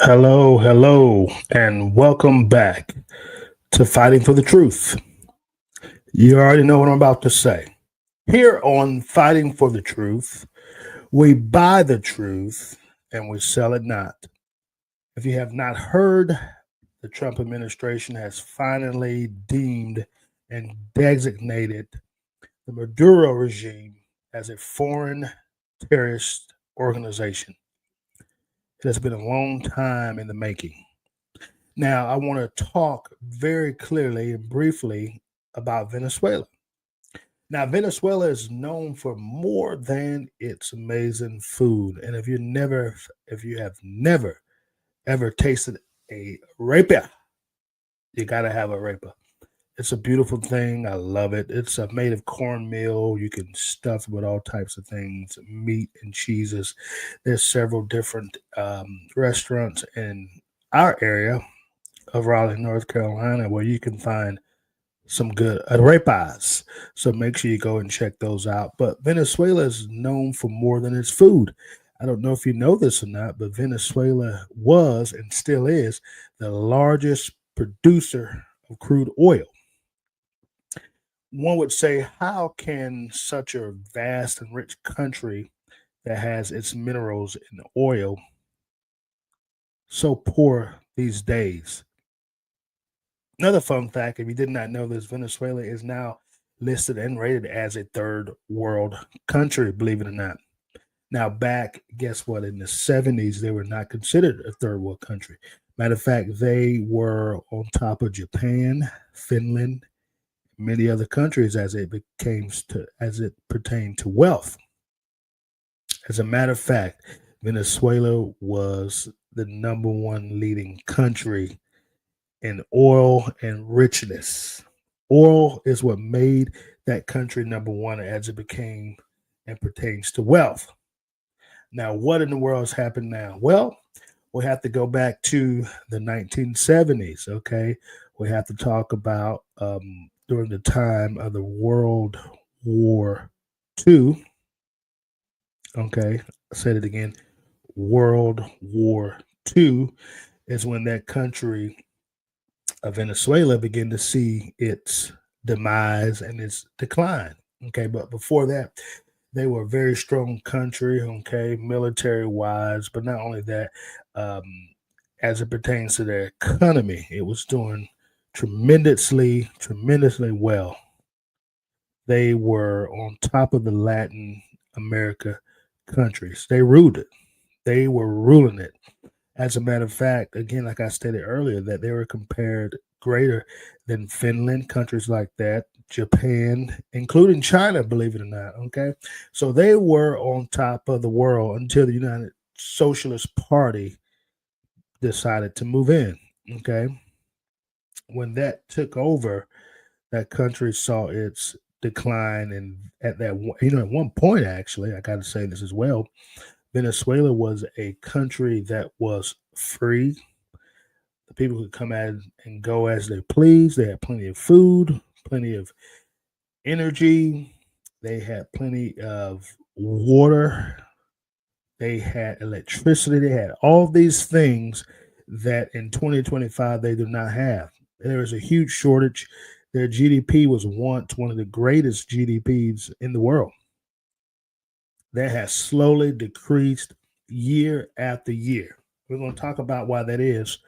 Hello, and welcome back to Fighting for the Truth. You already know what I'm about to say. Here on Fighting for the Truth, we buy the truth and we sell it not. If you have not heard, the Trump administration has finally deemed and designated the Maduro regime as a foreign terrorist organization. It has been a long time in the making. Now, I want to talk very clearly and briefly about Venezuela. Now, Venezuela is known for more than its amazing food. And if you have never ever tasted a arepa, you got to have a arepa. It's a beautiful thing. I love it. It's made of cornmeal. You can stuff it with all types of things, meat and cheeses. There's several different restaurants in our area of Raleigh, North Carolina, where you can find some good arepas. So make sure you go and check those out. But Venezuela is known for more than its food. I don't know if you know this or not, but Venezuela was and still is the largest producer of crude oil. One would say, how can such a vast and rich country that has its minerals and oil so poor these days? Another fun fact, if you did not know this, Venezuela is now listed and rated as a third world country, believe it or not. Now, back, guess what? In the 70s, they were not considered a third world country. Matter of fact, they were on top of Japan, Finland, many other countries as it pertained to wealth. As a matter of fact, Venezuela was the number one leading country in oil and richness. Oil is what made that country number one as it became and pertains to wealth. Now, what in the world has happened now? Well, we have to go back to the 1970s, okay? We have to talk about during the time of the World War II, okay? I said it again. World War II is when that country Venezuela began to see its demise and its decline. Okay, but before that, they were a very strong country. Okay, military wise, but not only that, um, as it pertains to their economy, it was doing tremendously well. They were on top of the Latin America countries. They ruled it. They were ruling it. As a matter of fact, again, like I stated earlier, that they were compared greater than Finland, countries like that, Japan, including China, believe it or not. Okay. So they were on top of the world until the United Socialist Party decided to move in. Okay. When that took over, that country saw its decline. And at one point, actually, I got to say this as well, Venezuela was a country that was free. The people could come at and go as they please. They had plenty of food, plenty of energy. They had plenty of water. They had electricity. They had all these things that in 2025 they do not have. There is a huge shortage. Their GDP was once one of the greatest GDPs in the world. That has slowly decreased year after year. We're going to talk about why that is.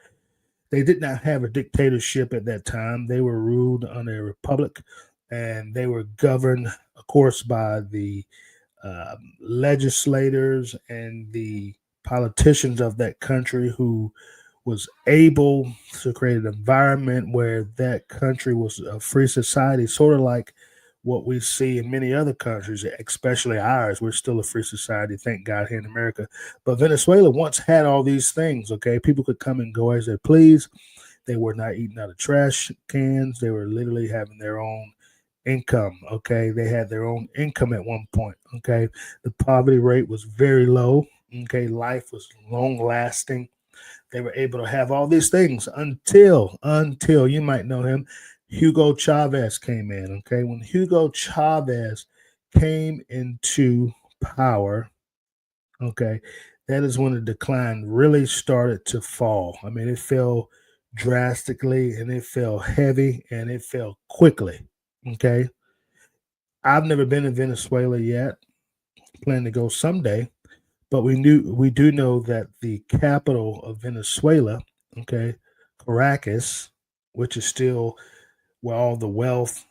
They did not have a dictatorship at that time. They were ruled under a republic, and they were governed, of course, by the legislators and the politicians of that country who was able to create an environment where that country was a free society, sort of like what we see in many other countries, especially ours. We're still a free society, thank God, here in America. But Venezuela once had all these things, okay? People could come and go as they please. They were not eating out of trash cans. They were literally having their own income, okay? They had their own income at one point, okay? The poverty rate was very low, okay? Life was long lasting. They were able to have all these things until you might know him, Hugo Chavez came in. Okay, when Hugo Chavez came into power, okay, that is when the decline really started to fall. I mean, it fell drastically and it fell heavy and it fell quickly. Okay. I've never been to Venezuela yet. Plan to go someday, but we do know that the capital of Venezuela, okay, Caracas, which is still where all the wealth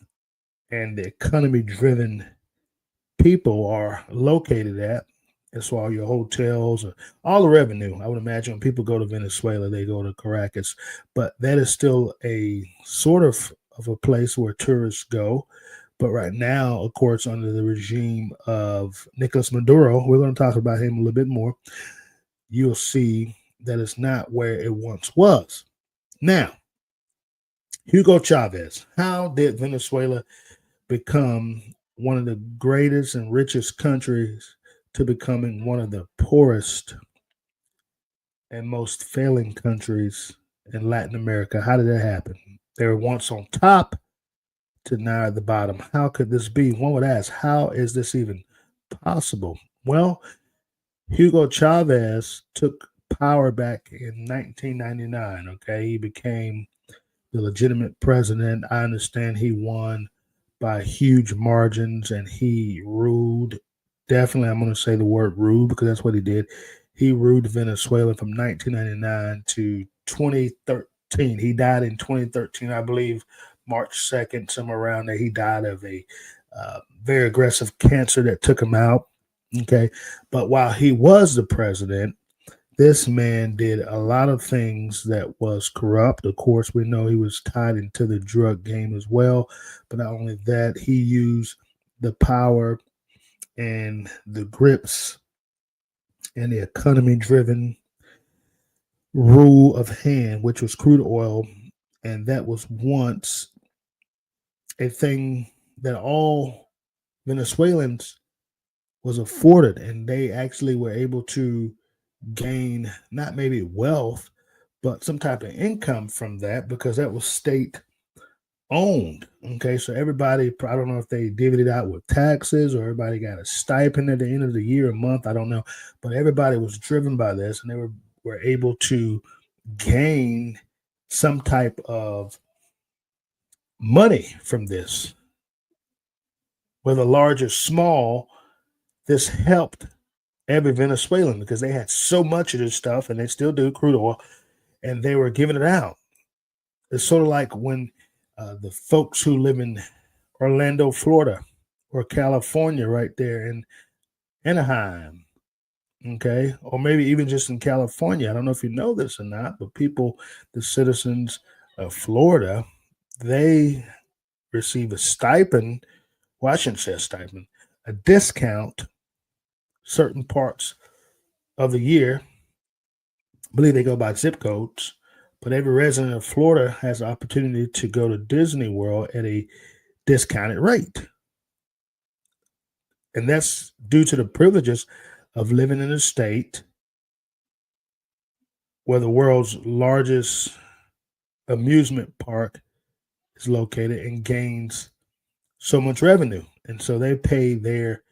and the economy driven people are located at. That's why all your hotels, all the revenue. I would imagine when people go to Venezuela, they go to Caracas, but that is still a sort of a place where tourists go. But right now, of course, under the regime of Nicolás Maduro, we're going to talk about him a little bit more. You'll see that it's not where it once was. Now, Hugo Chavez, how did Venezuela become one of the greatest and richest countries to becoming one of the poorest and most failing countries in Latin America? How did that happen? They were once on top to now at the bottom. How could this be? One would ask, how is this even possible? Well, Hugo Chavez took power back in 1999. Okay, he became the legitimate president. I understand he won by huge margins and he ruled. Definitely, I'm going to say the word rule because that's what he did. He ruled Venezuela from 1999 to 2013. He died in 2013, I believe, March 2nd, somewhere around there. He died of a very aggressive cancer that took him out. Okay. But while he was the president, this man did a lot of things that was corrupt. Of course, we know he was tied into the drug game as well. But not only that, he used the power and the grips and the economy driven rule of hand, which was crude oil. And that was once a thing that all Venezuelans was afforded. And they actually were able to gain not maybe wealth, but some type of income from that because that was state owned. Okay, so everybody, I don't know if they divvied it out with taxes or everybody got a stipend at the end of the year, a month, I don't know, but everybody was driven by this and they were able to gain some type of money from this. Whether large or small, this helped every Venezuelan because they had so much of this stuff and they still do crude oil and they were giving it out. It's sort of like when the folks who live in Orlando, Florida or California right there in Anaheim, okay, or maybe even just in California. I don't know if you know this or not, but people, the citizens of Florida, they receive a stipend. Well, I shouldn't say a stipend, a discount certain parts of the year. I believe they go by zip codes, but every resident of Florida has the opportunity to go to Disney World at a discounted rate. And that's due to the privileges of living in a state where the world's largest amusement park is located and gains so much revenue. And so they pay their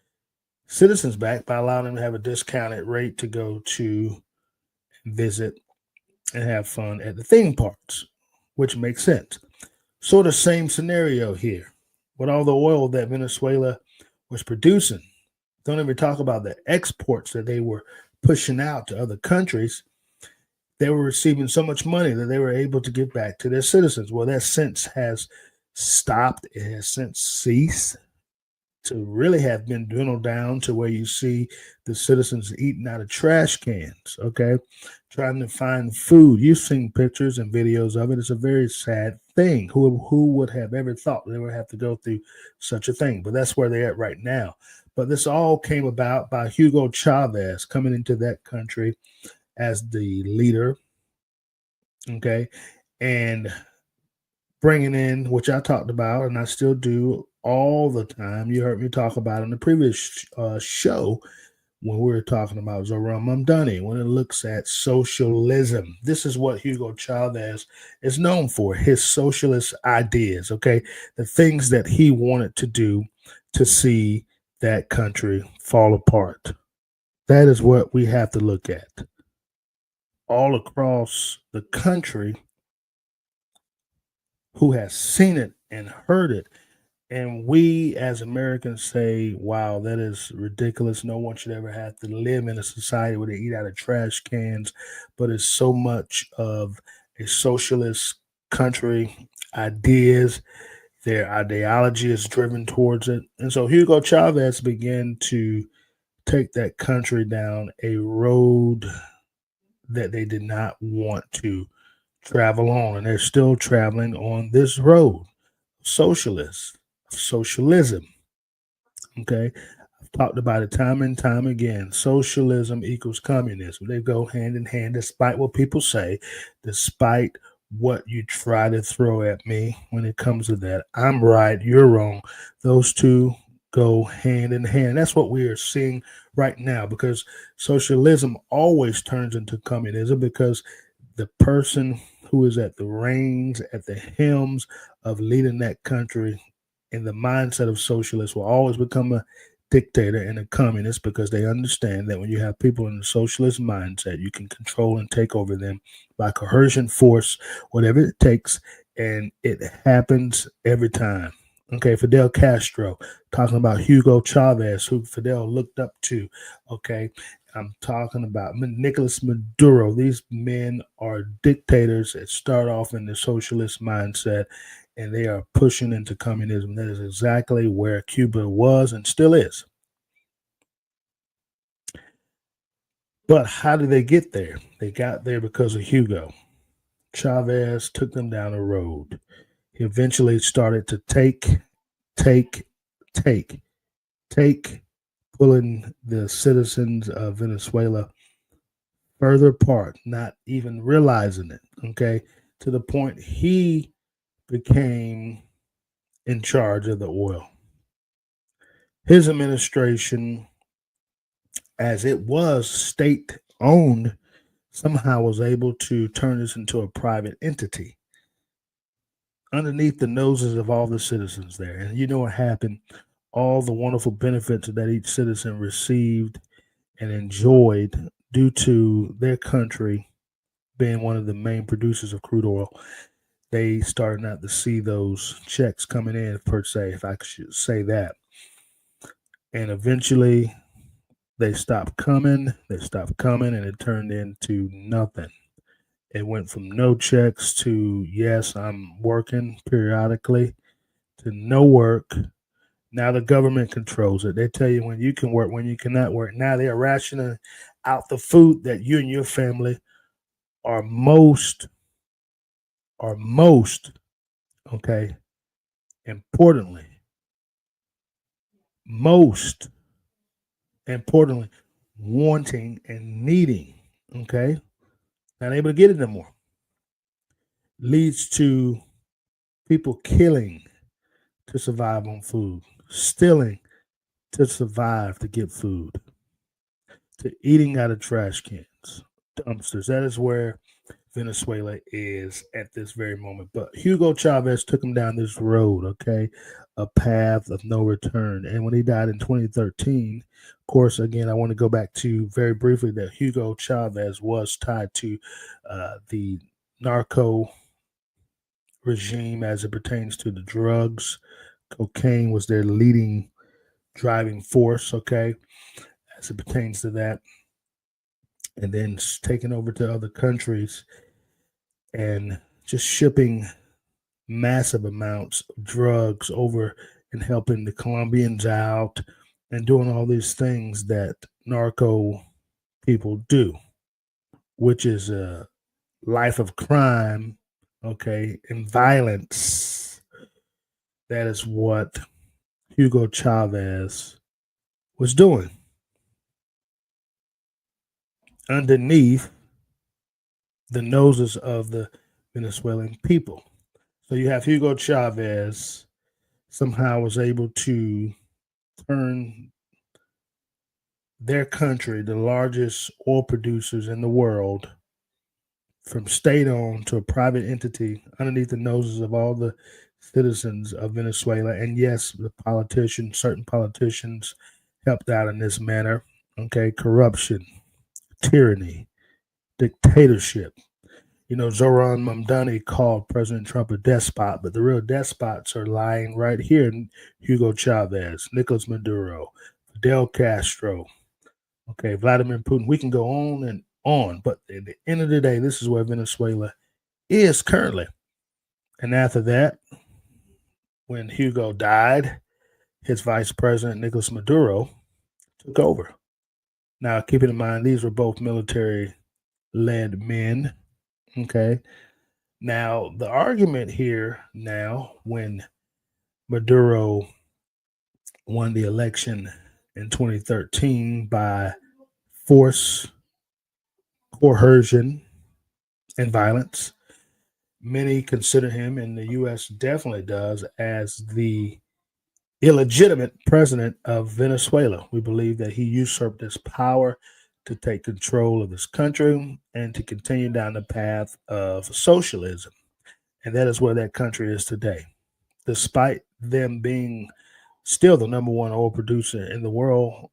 citizens back by allowing them to have a discounted rate to go to visit and have fun at the theme parks, which makes sense. So the same scenario here with all the oil that Venezuela was producing. Don't even talk about the exports that they were pushing out to other countries. They were receiving so much money that they were able to give back to their citizens. Well, that since has stopped. It has since ceased to really have been dwindled down to where you see the citizens eating out of trash cans, okay, trying to find food. You've seen pictures and videos of it. It's a very sad thing. Who would have ever thought they would have to go through such a thing? But that's where they're at right now. But this all came about by Hugo Chavez coming into that country as the leader, okay, and bringing in, which I talked about, and I still do all the time. You heard me talk about in the previous show when we were talking about Zoran Mamdani, when it looks at socialism. This is what Hugo Chavez is known for, his socialist ideas, okay? The things that he wanted to do to see that country fall apart. That is what we have to look at. All across the country, who has seen it and heard it. And we as Americans say, wow, that is ridiculous. No one should ever have to live in a society where they eat out of trash cans. But it's so much of a socialist country, ideas, their ideology is driven towards it. And so Hugo Chavez began to take that country down a road that they did not want to travel on. And they're still traveling on this road. Socialism. Okay. I've talked about it time and time again. Socialism equals communism. They go hand in hand, despite what people say, despite what you try to throw at me when it comes to that. I'm right, you're wrong. Those two go hand in hand. That's what we are seeing right now because socialism always turns into communism because the person who is at the reins, at the helms of leading that country in the mindset of socialists will always become a dictator and a communist because they understand that when you have people in the socialist mindset, you can control and take over them by coercion, force, whatever it takes, and it happens every time. Okay, Fidel Castro, talking about Hugo Chavez, who Fidel looked up to. Okay, I'm talking about Nicolás Maduro. These men are dictators that start off in the socialist mindset and they are pushing into communism. That is exactly where Cuba was and still is. But how did they get there? They got there because of Hugo. Chavez took them down a road. He eventually started to take, take, take, pulling the citizens of Venezuela further apart, not even realizing it. Okay. To the point he became in charge of the oil. His administration, as it was state owned, somehow was able to turn this into a private entity underneath the noses of all the citizens there. And you know what happened? All the wonderful benefits that each citizen received and enjoyed due to their country being one of the main producers of crude oil, they started not to see those checks coming in, per se, if I should say that. And eventually they stopped coming, and it turned into nothing. It went from no checks to, yes, I'm working periodically, to no work. Now the government controls it. They tell you when you can work, when you cannot work. Now they are rationing out the food that you and your family are most, okay, importantly, most importantly, wanting and needing, okay, not able to get it anymore, leads to people killing to survive on food, stealing to survive to get food, to eating out of trash cans, dumpsters. That is where Venezuela is at this very moment. But Hugo Chavez took him down this road, okay, a path of no return. And when he died in 2013, of course, again, I want to go back to very briefly that Hugo Chavez was tied to the narco regime as it pertains to the drugs. Cocaine was their leading driving force, okay, as it pertains to that. And then taking over to other countries and just shipping massive amounts of drugs over and helping the Colombians out and doing all these things that narco people do, which is a life of crime, okay, and violence. That is what Hugo Chavez was doing underneath the noses of the Venezuelan people. So you have Hugo Chavez somehow was able to turn their country, the largest oil producers in the world, from state owned to a private entity underneath the noses of all the citizens of Venezuela. And yes, the politicians, certain politicians helped out in this manner. Okay, corruption, tyranny, dictatorship. Zoran Mamdani called President Trump a despot, but the real despots are lying right here. Hugo Chavez, Nicolás Maduro, Fidel Castro, okay, Vladimir Putin. We can go on and on, but at the end of the day, this is where Venezuela is currently. And after that, when Hugo died, his vice president, Nicolás Maduro, took over. Now, keeping in mind, these were both military led men, okay? Now, the argument here now, when Maduro won the election in 2013 by force, coercion, and violence, many consider him, and the U.S. definitely does, as the illegitimate president of Venezuela. We believe that he usurped his power to take control of his country and to continue down the path of socialism. And that is where that country is today. Despite them being still the number one oil producer in the world,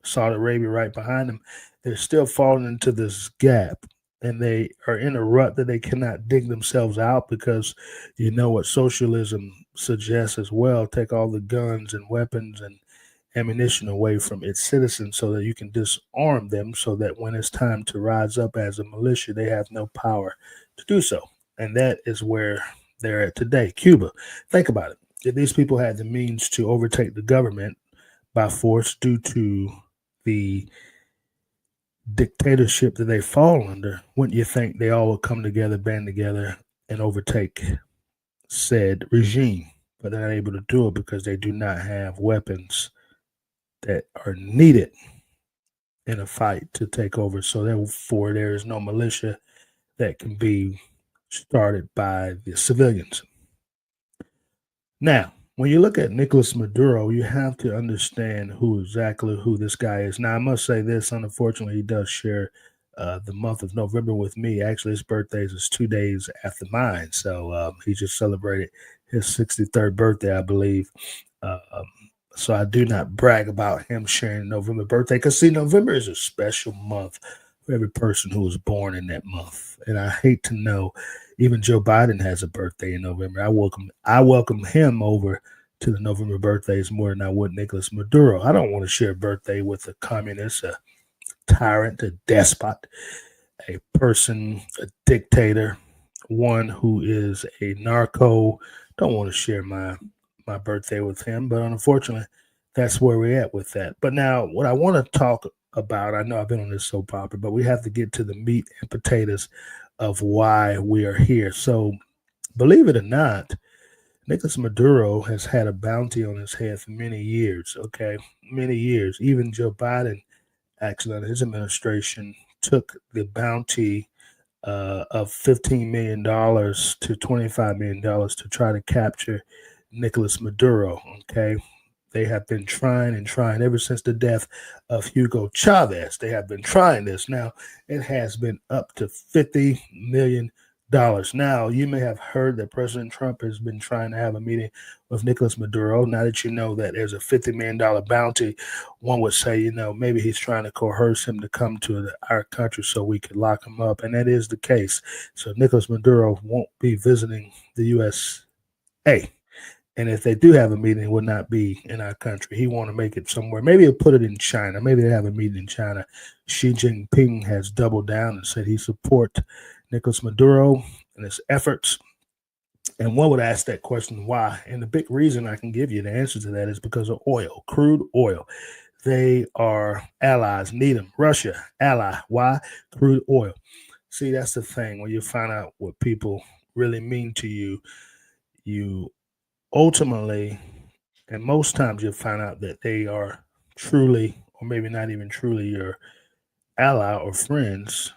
Saudi Arabia right behind them, they're still falling into this gap. And they are in a rut that they cannot dig themselves out, because you know what socialism suggests as well: take all the guns and weapons and ammunition away from its citizens so that you can disarm them, so that when it's time to rise up as a militia, they have no power to do so. And that is where they're at today. Cuba, think about it. If these people had the means to overtake the government by force due to the dictatorship that they fall under, wouldn't you think they all would come together, band together, and overtake said regime? But they're not able to do it because they do not have weapons that are needed in a fight to take over. So therefore, there is no militia that can be started by the civilians. Now, when you look at Nicolás Maduro, you have to understand exactly who this guy is. Now, I must say this: unfortunately, he does share the month of November with me. Actually, his birthday is 2 days after mine, so he just celebrated his 63rd birthday, I believe. So I do not brag about him sharing November birthday, because see, November is a special month for every person who was born in that month. And I hate to know, even Joe Biden has a birthday in November. I welcome him over to the November birthdays more than I would Nicolás Maduro. I don't want to share a birthday with a communist, a tyrant, a despot, a person, a dictator, one who is a narco. Don't want to share my birthday with him, but unfortunately, that's where we're at with that. But now, what I want to talk about, I know I've been on this soap opera, but we have to get to the meat and potatoes of why we are here. So, believe it or not, Nicolás Maduro has had a bounty on his head for many years, okay? Many years. Even Joe Biden, actually, under his administration, took the bounty of $15 million to $25 million to try to capture Nicolás Maduro, okay? They have been trying and trying ever since the death of Hugo Chavez. They have been trying this. Now, it has been up to $50 million. Now, you may have heard that President Trump has been trying to have a meeting with Nicolás Maduro. Now that you know that there's a $50 million bounty, one would say, maybe he's trying to coerce him to come to our country so we could lock him up. And that is the case. So Nicolás Maduro won't be visiting the USA. And if they do have a meeting, it will not be in our country. He want to make it somewhere. Maybe he'll put it in China. Maybe they have a meeting in China. Xi Jinping has doubled down and said he support Nicolás Maduro and his efforts. And one would ask that question, why? And the big reason I can give you the answer to that is because of oil, crude oil. They are allies, need them. Russia, ally. Why? Crude oil. See, that's the thing. When you find out what people really mean to you, you ultimately, and most times, you'll find out that they are truly, or maybe not even truly, your ally or friends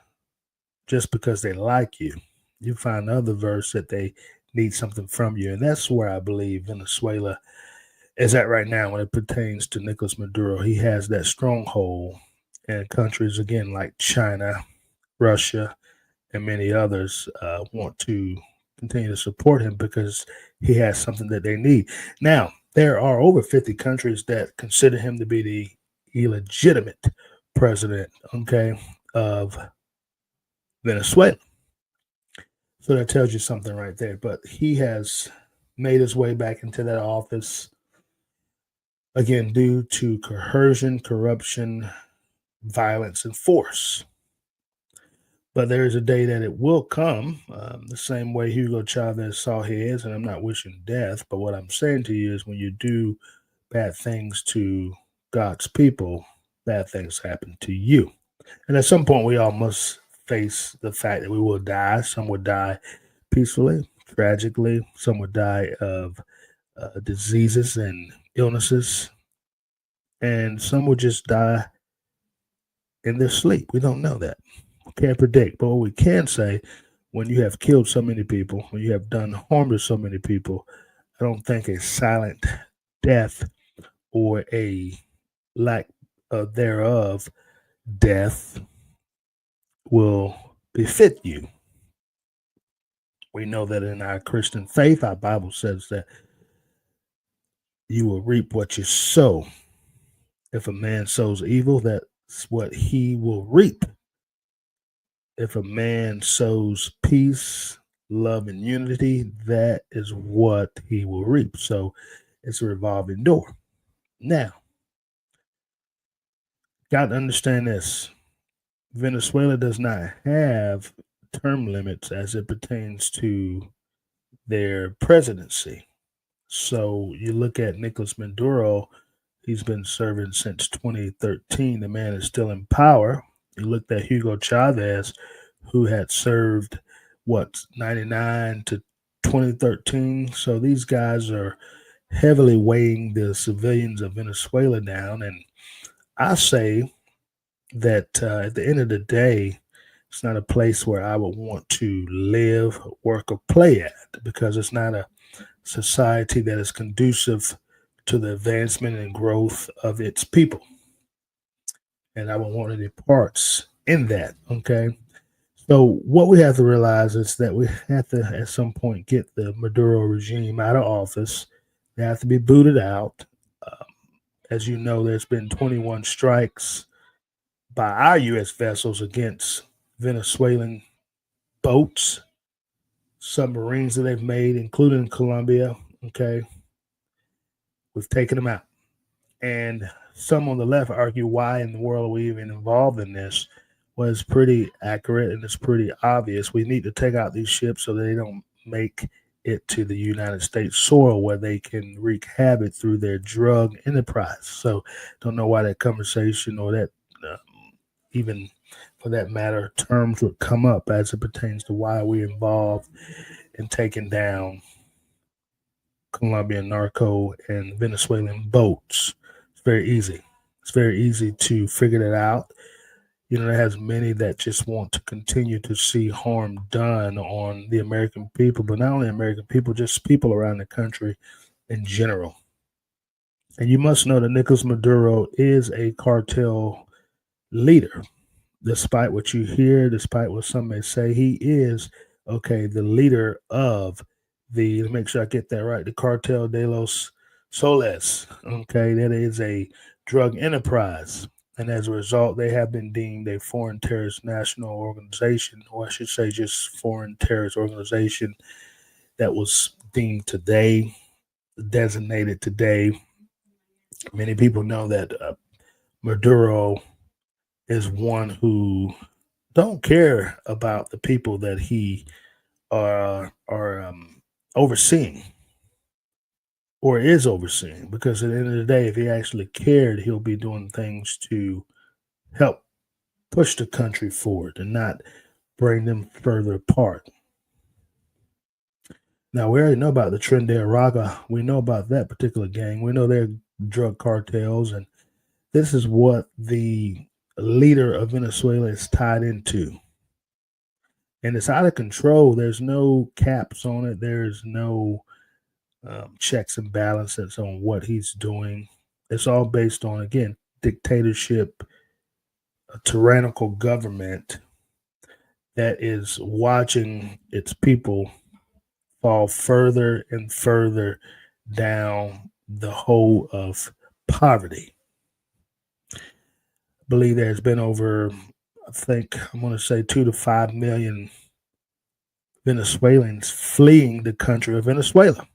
just because they like you. You find other verse that they need something from you. And that's where I believe Venezuela is at right now when it pertains to Nicolás Maduro. He has that stronghold, and countries, again, like China, Russia, and many others want to continue to support him because he has something that they need. Now, there are over 50 countries that consider him to be the illegitimate president, okay, of Venezuela. So that tells you something right there. But he has made his way back into that office, again, due to coercion, corruption, violence, and force. But there is a day that it will come, the same way Hugo Chavez saw his, and I'm not wishing death, but what I'm saying to you is when you do bad things to God's people, bad things happen to you. And at some point, we all must face the fact that we will die. Some would die peacefully, tragically. Some would die of diseases and illnesses. And some would just die in their sleep. We don't know that. We can't predict. But what we can say, when you have killed so many people, when you have done harm to so many people, I don't think a silent death or a lack thereof death will befit you. We know that in our Christian faith, our Bible says that you will reap what you sow. If a man sows evil, that's what he will reap. If a man sows peace, love, and unity, that is what he will reap. So it's a revolving door. Now, got to understand this. Venezuela does not have term limits as it pertains to their presidency. So you look at Nicolás Maduro, he's been serving since 2013. The man is still in power. You looked at Hugo Chavez, who had served, 99 to 2013. So these guys are heavily weighing the civilians of Venezuela down. And I say that at the end of the day, it's not a place where I would want to live, work, or play at because it's not a society that is conducive to the advancement and growth of its people. And I would want any parts in that. Okay. So what we have to realize is that we have to at some point get the Maduro regime out of office. They have to be booted out. Um, as you know, there's been 21 strikes by our U.S. vessels against Venezuelan boats, submarines that they've made, including Colombia. Okay. We've taken them out. And some on the left argue why in the world are we even involved in this? Well, it's pretty accurate and it's pretty obvious. We need to take out these ships so they don't make it to the United States soil where they can wreak havoc through their drug enterprise. So, don't know why that conversation or that even for that matter terms would come up as it pertains to why we're involved in taking down Colombian narco and Venezuelan boats. It's very easy. It's very easy to figure that out. You know, there has many that just want to continue to see harm done on the American people, but not only American people, just people around the country in general. And you must know that Nicolás Maduro is a cartel leader. Despite what you hear, despite what some may say, he is, okay, the leader of to make sure I get that right, the Cartel de los Soles. Okay, that is a drug enterprise. And as a result, they have been deemed a foreign terrorist national organization, or I should say just foreign terrorist organization that was deemed today, designated today. Many people know that Maduro is one who don't care about the people that he are overseeing or is overseeing. Because at the end of the day, if he actually cared, he'll be doing things to help push the country forward and not bring them further apart. Now, we already know about the Tren de Aragua. We know about that particular gang. We know they're drug cartels, and this is what the leader of Venezuela is tied into. And it's out of control. There's no caps on it. There's no checks and balances on what he's doing. It's all based on, again, dictatorship, a tyrannical government that is watching its people fall further and further down the hole of poverty. believe there's been over, I think I'm going to say 2 to 5 million Venezuelans fleeing the country of Venezuela.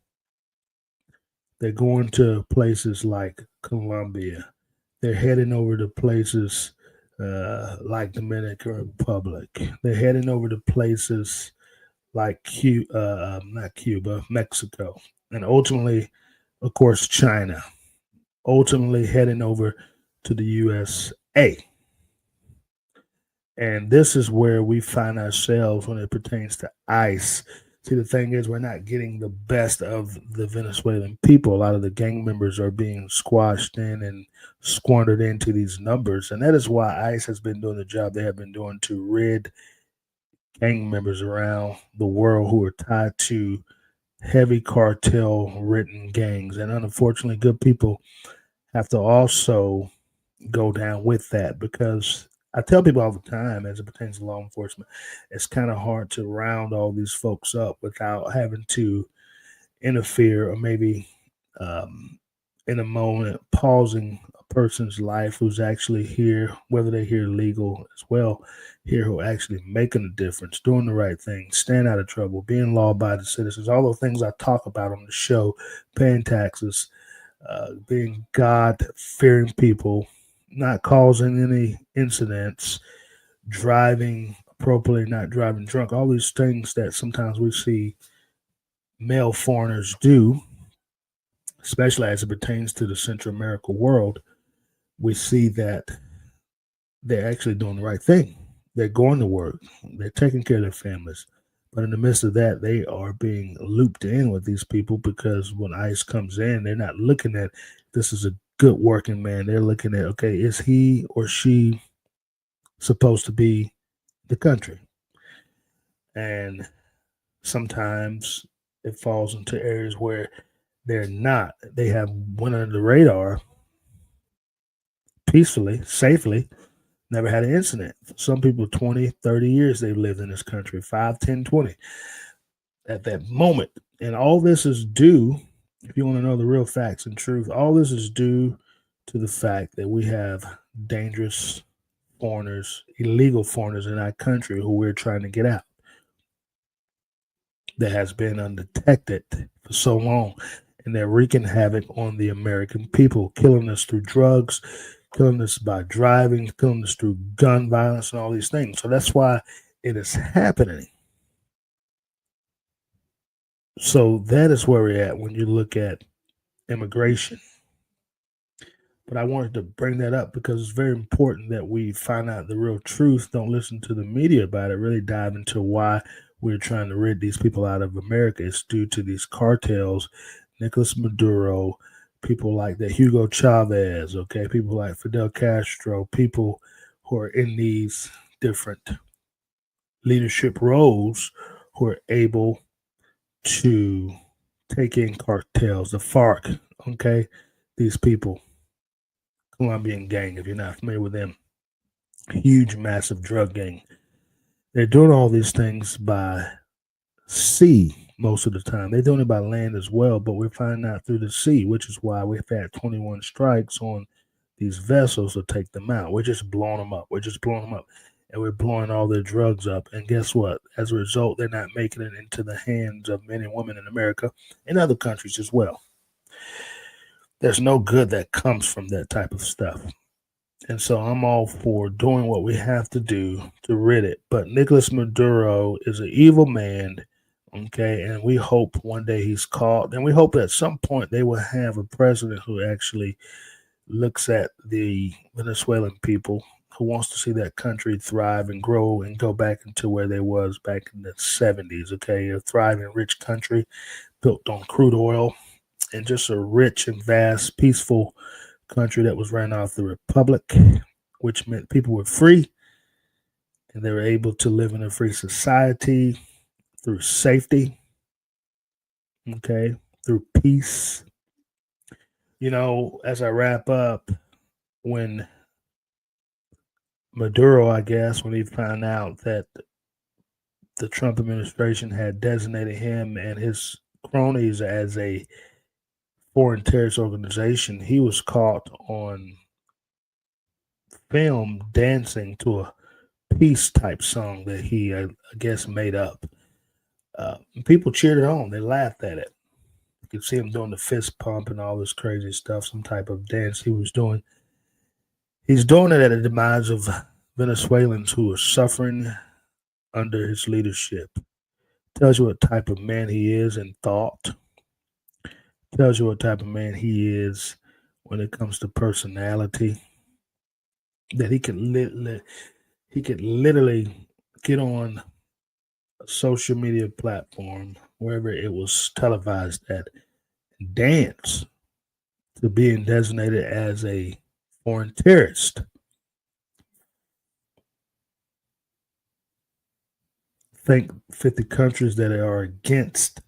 They're going to places like Colombia. They're heading over to places like Dominican Republic. They're heading over to places like not Cuba, Mexico, and ultimately, of course, China. Ultimately, heading over to the USA. And this is where we find ourselves when it pertains to ICE. See, the thing is, we're not getting the best of the Venezuelan people. A lot of the gang members are being squashed in and squandered into these numbers. And that is why ICE has been doing the job they have been doing to rid gang members around the world who are tied to heavy cartel ridden gangs. And unfortunately, good people have to also go down with that, because I tell people all the time, as it pertains to law enforcement, it's kind of hard to round all these folks up without having to interfere, or maybe um, in a moment pausing a person's life who's actually here, whether they're here legal as well, here who are actually making a difference, doing the right thing, staying out of trouble, being law-abiding citizens, all the things I talk about on the show, paying taxes, being God-fearing people, not causing any incidents, driving appropriately, not driving drunk, all these things that sometimes we see male foreigners do, especially as it pertains to the Central American world. We see that they're actually doing the right thing. They're going to work. They're taking care of their families. But in the midst of that, they are being looped in with these people, because when ICE comes in, they're not looking at this is a good working man. They're looking at, okay, is he or she supposed to be the country? And sometimes it falls into areas where they're not. They have went under the radar peacefully, safely, never had an incident. Some people, 20, 30 years they've lived in this country, 5, 10, 20 at that moment. And all this is due, if you want to know the real facts and truth, all this is due to the fact that we have dangerous foreigners, illegal foreigners in our country who we're trying to get out. That has been undetected for so long. And they're wreaking havoc on the American people, killing us through drugs, killing us by driving, killing us through gun violence and all these things. So that's why it is happening. So that is where we're at when you look at immigration. But I wanted to bring that up because it's very important that we find out the real truth. Don't listen to the media about it. Really dive into why we're trying to rid these people out of America. It's due to these cartels, Nicolás Maduro, people like that, Hugo Chavez, okay, people like Fidel Castro, people who are in these different leadership roles who are able to take in cartels, the FARC, okay, these people, Colombian gang, if you're not familiar with them, huge, massive drug gang. They're doing all these things by sea most of the time. They're doing it by land as well, but we're finding out through the sea, which is why we've had 21 strikes on these vessels to take them out. We're just blowing them up. We're just blowing them up. And we're blowing all their drugs up. And guess what? As a result, they're not making it into the hands of men and women in America and other countries as well. There's no good that comes from that type of stuff. And so I'm all for doing what we have to do to rid it. But Nicolás Maduro is an evil man, okay? And we hope one day he's caught. And we hope at some point they will have a president who actually looks at the Venezuelan people, who wants to see that country thrive and grow and go back into where they was back in the 70s, okay? A thriving, rich country built on crude oil and just a rich and vast, peaceful country that was ran off the republic, which meant people were free and they were able to live in a free society through safety, okay, through peace. You know, as I wrap up, when Maduro, I guess, when he found out that the Trump administration had designated him and his cronies as a foreign terrorist organization, he was caught on filmed dancing to a peace type song that he, I guess, made up. People cheered it on. They laughed at it. You could see him doing the fist pump and all this crazy stuff, some type of dance he was doing. He's doing it at the demise of Venezuelans who are suffering under his leadership. Tells you what type of man he is in thought. Tells you what type of man he is when it comes to personality. That he could literally get on a social media platform, wherever it was televised at, and dance to being designated as a foreign terrorist. Think 50 countries that are against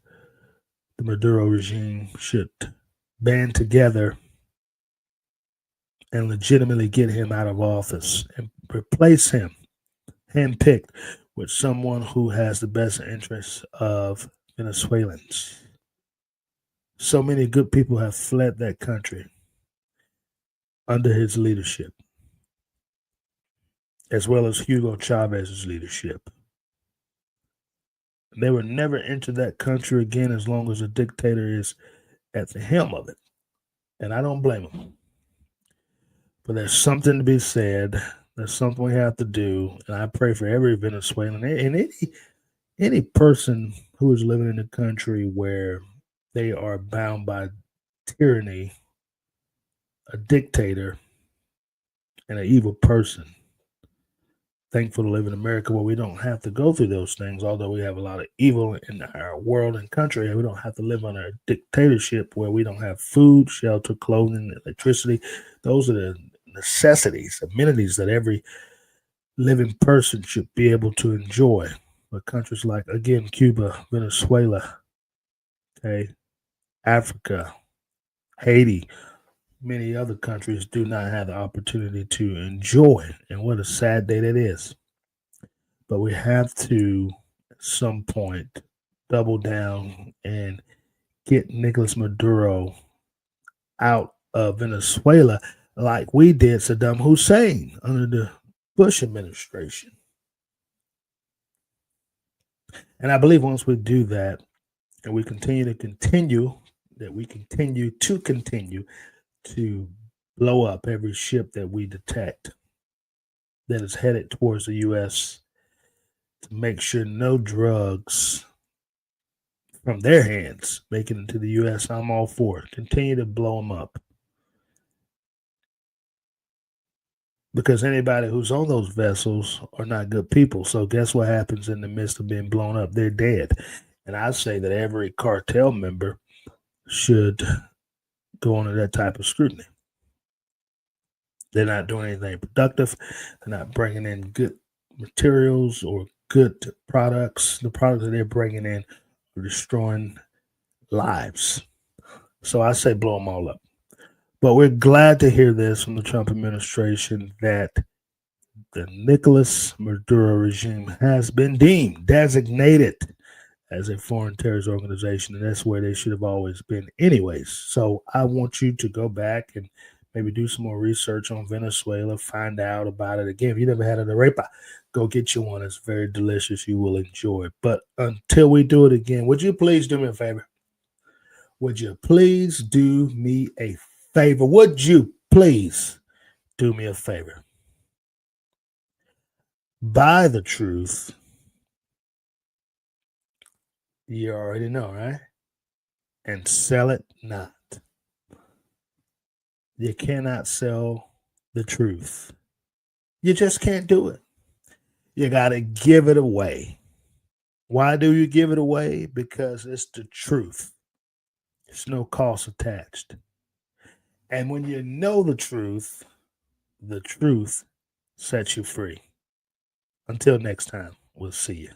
the Maduro regime should band together and legitimately get him out of office and replace him, handpicked, with someone who has the best interests of Venezuelans. So many good people have fled that country under his leadership, as well as Hugo Chavez's leadership. They will never enter that country again as long as a dictator is at the helm of it. And I don't blame him. But there's something to be said. There's something we have to do. And I pray for every Venezuelan and any person who is living in a country where they are bound by tyranny, a dictator, and an evil person. Thankful to live in America where we don't have to go through those things, although we have a lot of evil in our world and country, and we don't have to live under a dictatorship where we don't have food, shelter, clothing, electricity. Those are the necessities, amenities that every living person should be able to enjoy. But countries like, again, Cuba, Venezuela, okay, Africa, Haiti, many other countries do not have the opportunity to enjoy. And what a sad day that is. But we have to, at some point, double down and get Nicolás Maduro out of Venezuela like we did Saddam Hussein under the Bush administration. And I believe once we do that, and we continue to blow up every ship that we detect that is headed towards the U.S. to make sure no drugs from their hands make it into the U.S. I'm all for it. Continue to blow them up. Because anybody who's on those vessels are not good people. So guess what happens in the midst of being blown up? They're dead. And I say that every cartel member should go under that type of scrutiny. They're not doing anything productive. They're not bringing in good materials or good products. The products that they're bringing in are destroying lives. So I say blow them all up. But we're glad to hear this from the Trump administration that the Nicolás Maduro regime has been designated as a foreign terrorist organization, and that's where they should have always been anyways. So I want you to go back and maybe do some more research on Venezuela, find out about it. Again, if you never had an arepa, go get you one. It's very delicious. You will enjoy it. But until we do it again, would you please do me a favor? Would you please do me a favor? Would you please do me a favor? Buy the truth. You already know, right? And sell it not. You cannot sell the truth. You just can't do it. You got to give it away. Why do you give it away? Because it's the truth. There's no cost attached. And when you know the truth sets you free. Until next time, we'll see you.